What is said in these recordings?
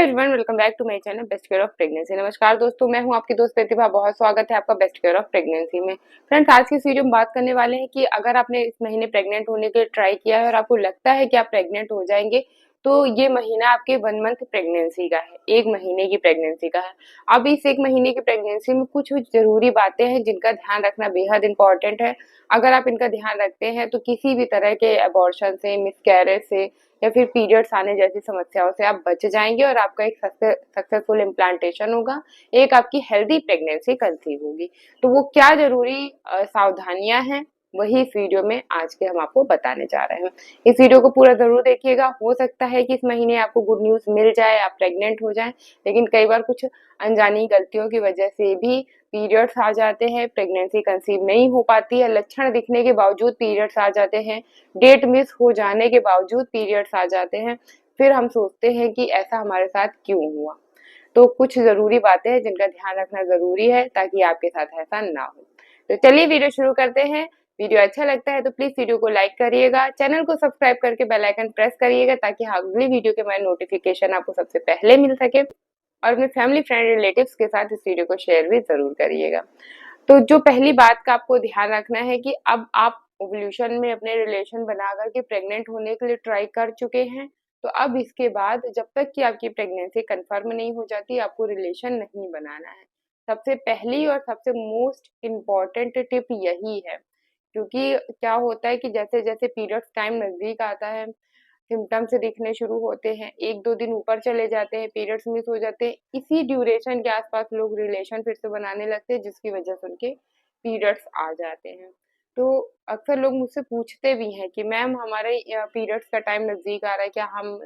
Everyone, welcome back to my channel best care of pregnancy. नमस्कार दोस्तों, मैं हूं आपकी दोस्त प्रतिभा। बहुत स्वागत है आपका बेस्ट केयर ऑफ प्रेगनेंसी में। फ्रेंड्स, आज की इस वीडियो में बात करने वाले हैं कि अगर आपने इस महीने प्रेग्नेंट होने के लिए ट्राई किया है और आपको लगता है कि आप प्रेग्नेंट हो जाएंगे, तो ये महीना आपके 1 मंथ प्रेगनेंसी का है, 1 महीने की प्रेगनेंसी का है। अब इस 1 महीने की प्रेगनेंसी में कुछ जरूरी बातें हैं जिनका ध्यान रखना बेहद इंपॉर्टेंट है। अगर आप इनका ध्यान रखते हैं तो किसी भी तरह के अबॉर्शन से, मिसकैरेज से या फिर पीरियड्स आने जैसी समस्याओं से आप बच जाएंगे और आपका एक सक्सेसफुल इम्प्लांटेशन होगा, एक आपकी हेल्दी प्रेगनेंसी कंसीव होगी। तो वो क्या जरूरी सावधानियां हैं, वही इस वीडियो में आज के हम आपको बताने जा रहे हैं। इस वीडियो को पूरा जरूर देखिएगा। हो सकता है कि इस महीने आपको गुड न्यूज मिल जाए, आप प्रेग्नेंट हो जाएं, लेकिन कई बार कुछ अनजानी गलतियों की वजह से भी पीरियड्स आ जाते हैं, प्रेगनेंसी कंसीव नहीं हो पाती है, लक्षण दिखने के बावजूद पीरियड्स आ जाते हैं, डेट मिस हो जाने के बावजूद पीरियड्स आ जाते हैं। फिर हम सोचते हैं कि ऐसा हमारे साथ क्यों हुआ। तो कुछ जरूरी बातें हैं जिनका ध्यान रखना जरूरी है ताकि आपके साथ ऐसा ना हो। तो चलिए वीडियो शुरू करते हैं। वीडियो अच्छा लगता है तो प्लीज वीडियो को लाइक करिएगा, चैनल को सब्सक्राइब करके बेल आइकन प्रेस करिएगा ताकि अगली वीडियो के मेरे नोटिफिकेशन आपको सबसे पहले मिल सके। और अपने फैमिली फ्रेंड रिलेटिव्स के साथ इस वीडियो को शेयर भी जरूर करिएगा। तो जो पहली बात का आपको ध्यान रखना है कि अब आप ओव्यूलेशन में अपने रिलेशन बना करके प्रेग्नेंट होने के लिए ट्राई कर चुके हैं, तो अब इसके बाद जब तक कि आपकी प्रेगनेंसी कंफर्म नहीं हो जाती, आपको रिलेशन नहीं बनाना है। सबसे पहली और सबसे मोस्ट इम्पॉर्टेंट टिप यही है, क्योंकि क्या होता है कि जैसे जैसे पीरियड्स टाइम नजदीक आता है, सिम्टम्स दिखने शुरू होते हैं, 1-2 दिन ऊपर चले जाते हैं, पीरियड्स मिस हो जाते हैं, इसी ड्यूरेशन के आसपास लोग रिलेशन फिर से बनाने लगते हैं, जिसकी वजह से उनके पीरियड्स आ जाते हैं। तो अक्सर लोग मुझसे पूछते भी हैं कि मैम हमारे पीरियड्स का टाइम नजदीक आ रहा है, क्या हम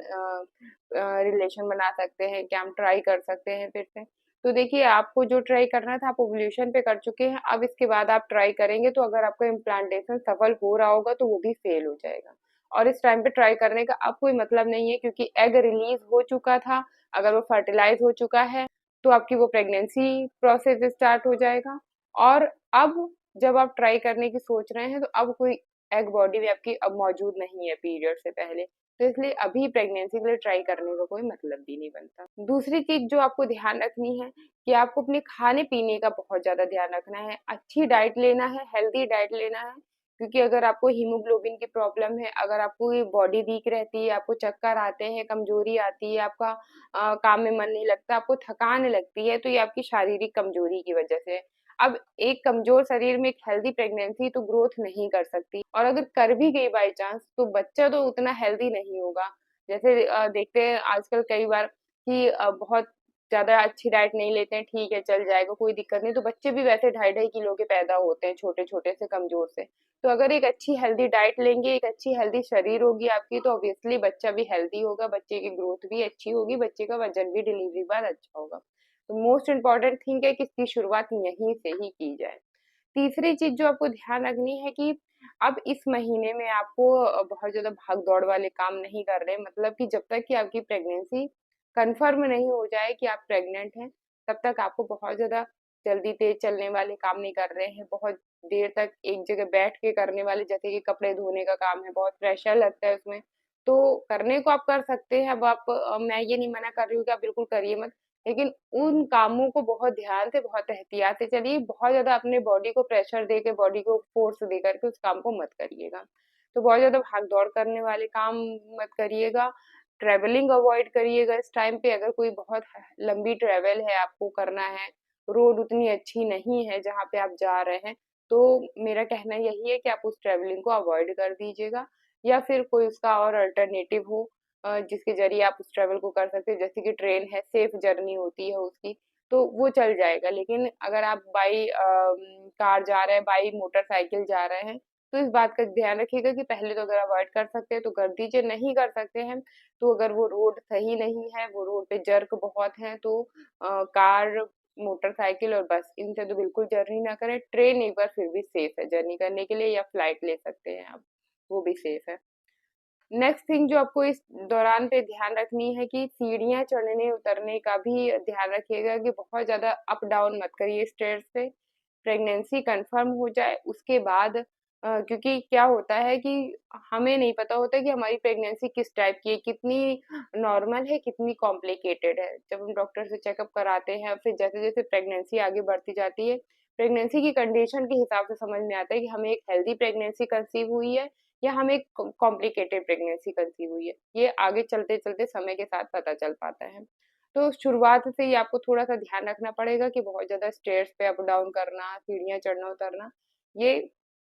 रिलेशन बना सकते हैं, क्या हम ट्राई कर सकते हैं फिर से। तो देखिए, आपको जो ट्राई करना था आप ओव्यूलेशन पे कर चुके हैं, अब इसके बाद आप ट्राई करेंगे तो अगर आपका इम्प्लांटेशन सफल हो रहा होगा तो वो भी फेल हो जाएगा। और इस टाइम पे ट्राई करने का अब कोई मतलब नहीं है, क्योंकि एग रिलीज हो चुका था। अगर वो फर्टिलाइज हो चुका है तो आपकी वो प्रेगनेंसी प्रोसेस स्टार्ट हो जाएगा। और अब जब आप ट्राई करने की सोच रहे हैं तो अब कोई एग बॉडी भी आपकी अब मौजूद नहीं है पीरियड से पहले, तो इसलिए अभी प्रेगनेंसी के लिए ट्राई करने का कोई मतलब भी नहीं बनता। दूसरी चीज जो आपको ध्यान रखनी है कि आपको अपने खाने पीने का बहुत ज्यादा ध्यान रखना है, अच्छी डाइट लेना है, हेल्दी डाइट लेना है। क्योंकि अगर आपको हीमोग्लोबिन की प्रॉब्लम है, अगर आपको ये बॉडी वीक रहती है, आपको चक्कर आते हैं, कमजोरी आती है, आपका काम में मन नहीं लगता, आपको थकान लगती है, तो ये आपकी शारीरिक कमजोरी की वजह से है। अब एक कमजोर शरीर में एक हेल्दी प्रेगनेंसी तो ग्रोथ नहीं कर सकती, और अगर कर भी गई बाई चांस तो बच्चा तो उतना हेल्दी नहीं होगा। जैसे देखते हैं आजकल कई बार कि बहुत ज्यादा अच्छी डाइट नहीं लेते हैं, ठीक है चल जाएगा कोई दिक्कत नहीं, तो बच्चे भी वैसे 2.5-2.5 किलो के पैदा होते हैं, छोटे छोटे से कमजोर से। तो अगर एक अच्छी हेल्दी डाइट लेंगे, एक अच्छी हेल्दी शरीर होगी आपकी, तो ऑब्वियसली बच्चा भी हेल्दी होगा, बच्चे की ग्रोथ भी अच्छी होगी, बच्चे का वजन भी डिलीवरी बाद अच्छा होगा। तो मोस्ट इम्पॉर्टेंट थिंग है कि इसकी शुरुआत यहीं से ही की जाए। तीसरी चीज जो आपको ध्यान रखनी है कि अब इस महीने में आपको बहुत ज्यादा भाग दौड़ वाले काम नहीं कर रहे, मतलब कि जब तक कि आपकी प्रेगनेंसी कंफर्म नहीं हो जाए कि आप प्रेग्नेंट हैं, तब तक आपको बहुत ज्यादा जल्दी तेज चलने वाले काम नहीं कर रहे हैं। बहुत देर तक एक जगह बैठ के करने वाले, जैसे कि कपड़े धोने का काम है, बहुत प्रेशर लगता है उसमें, तो करने को आप कर सकते हैं। अब आप मैं ये नहीं मना कर रही हूँ कि आप बिल्कुल करिए मत, लेकिन उन कामों को बहुत ध्यान से, बहुत एहतियात से चलिए। बहुत ज्यादा अपने बॉडी को प्रेशर दे के, बॉडी को फोर्स दे करके उस काम को मत करिएगा। तो बहुत ज्यादा भाग दौड़ करने वाले काम मत करिएगा। ट्रेवलिंग अवॉइड करिएगा इस टाइम पे। अगर कोई बहुत लंबी ट्रेवल है आपको करना है, रोड उतनी अच्छी नहीं है जहाँ पे आप जा रहे हैं, तो मेरा कहना यही है कि आप उस ट्रेवलिंग को अवॉइड कर दीजिएगा, या फिर कोई उसका और अल्टरनेटिव हो जिसके जरिए आप उस ट्रेवल को कर सकते हैं। जैसे कि ट्रेन है, सेफ जर्नी होती है उसकी, तो वो चल जाएगा। लेकिन अगर आप बाई कार जा रहे हैं, बाई मोटरसाइकिल जा रहे हैं, तो इस बात का ध्यान रखिएगा कि पहले तो अगर अवॉइड कर सकते हैं तो कर दीजिए, नहीं कर सकते हैं तो अगर वो रोड सही नहीं है, वो रोड पे जर्क बहुत है, तो कार, मोटरसाइकिल और बस, इनसे तो बिल्कुल जर्नी ना करें। ट्रेन एक बार फिर भी सेफ है जर्नी करने के लिए, या फ्लाइट ले सकते हैं आप, वो भी सेफ है। नेक्स्ट थिंग जो आपको इस दौरान पे ध्यान रखनी है कि सीढ़ियाँ चढ़ने उतरने का भी ध्यान रखिएगा कि बहुत ज़्यादा अप डाउन मत करिए स्टेयर्स पे। प्रेगनेंसी कंफर्म हो जाए उसके बाद क्योंकि क्या होता है कि हमें नहीं पता होता कि हमारी प्रेगनेंसी किस टाइप की है, कितनी नॉर्मल है, कितनी कॉम्प्लिकेटेड है। जब हम डॉक्टर से चेकअप कराते हैं, फिर जैसे-जैसे प्रेगनेंसी आगे बढ़ती जाती है, प्रेगनेंसी की कंडीशन के हिसाब से समझ में आता है कि हमें एक हेल्दी प्रेगनेंसी कंसीव हुई है या हमें एक कॉम्प्लिकेटेड प्रेगनेंसी कंसीव हुई है। ये आगे चलते-चलते समय के साथ पता चल पाता है। तो शुरुआत से ही आपको थोड़ा-सा ध्यान रखना पड़ेगा कि बहुत ज़्यादा स्टेयर्स पे अप डाउन करना, सीढ़ियाँ चढ़ना-उतरना, ये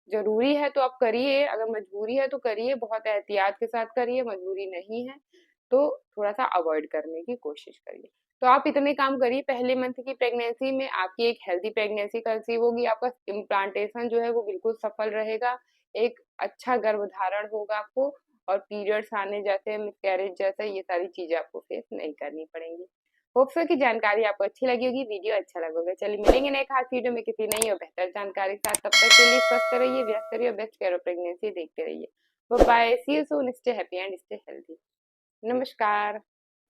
ज़रूरी है तो आप करिए, अगर मजबूरी है तो करिए, बहुत एहतियात के साथ करिए, मजबूरी नहीं है तो थोड़ा-सा अवॉइड करने की कोशिश करिए। तो आप इतने काम करिए, पहले मंथ की प्रेगनेंसी में आपकी एक हेल्दी प्रेगनेंसी कंसीव होगी, आपका इम्प्लांटेशन जो है वो बिल्कुल सफल रहेगा, एक अच्छा गर्भधारण होगा आपको और पीरियड्स आने जैसे, मिसकैरेज जैसे ये सारी चीज़ें आपको फेस नहीं करनी पड़ेंगी। होप सो की जानकारी आपको अच्छी लगी होगी, वीडियो अच्छा लगा होगा। चलिए मिलेंगे नए खास वीडियो में किसी नई और बेहतर जानकारी के साथ। तब तक के लिए स्वस्थ रहिए, व्यस्त रहिए और बेस्ट केयर ऑफ प्रेगनेंसी देखते रहिए। Bye bye, see you soon, stay happy and stay healthy. नमस्कार।